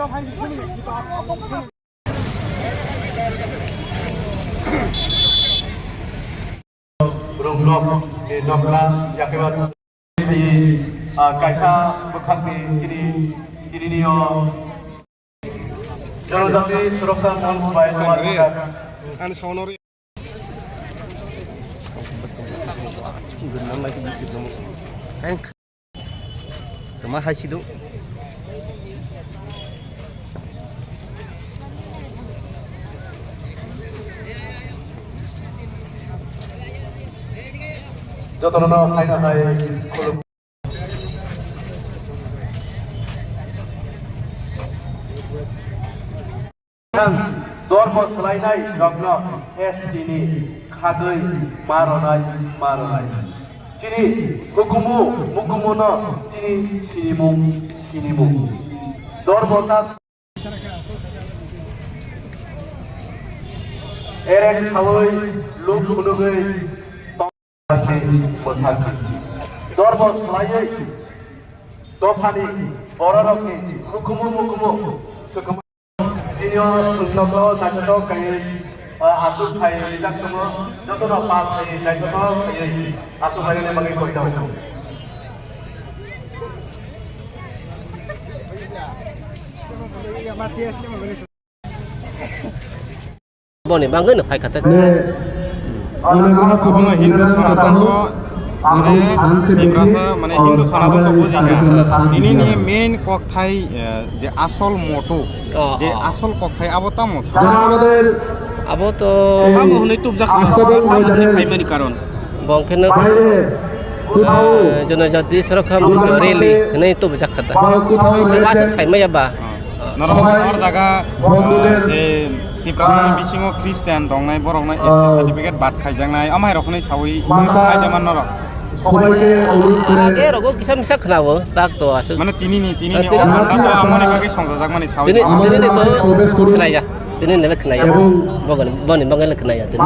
Rumblok di Dokra Yakibat di Kaisa Bekati kini Nio Jalur Dami Surabaya Mall by An Saunori Gunung lagi dikit dong. Thank. Terima kasih dong. Jotono Haina Hai Kulum Dormo Selainai Jogno Estini Khadui Maronai Cini Hukumu Mukumuno Cini Sinimu Dormo Tas Erek Sawai Luk Hulugai Dormo Selainai Dofani Ororoki Hukumu Sukumu Jinio Sunoko Nakoto Kai Asu Kai Jaksumo Jotono Pas Kai Jaksumo Kai Asu Kai ne Bagi Koita Bone bangga no hai kata. Kono Hindu Sanatan to Bibrasa মানে হিন্দু সনাতন তো বুঝি না তিনি নিয়ে main কথাই যে আসল মোটো যে আসল কথাই আবতা মস আমাদের আবো তো আমহনে তুবজা আমহনে প্রাইমারি কারণ বংখেন জনজাতি সরকার জরেলি হনে তুবজা খাতা আসল সাইমায়াবা নরমাল জায়গা যে তিব্রাসানি বিসিঙো খ্রিস্টান দংনাই বরংনাই এসটি সার্টিফিকেট বাদ খাইজাংনাই আমাই রখনি সাউই সাইজামান নরক আগে রগো কিসা মিসা খানাবো তাক তো আসল মানে তিনি অন্ডা তো আমনে বাকি সংজাজাক মানে সাউই তিনি তো খানাইয়া তিনি নেলে খানাইয়া বগন বনি বগন খানাইয়া তিনি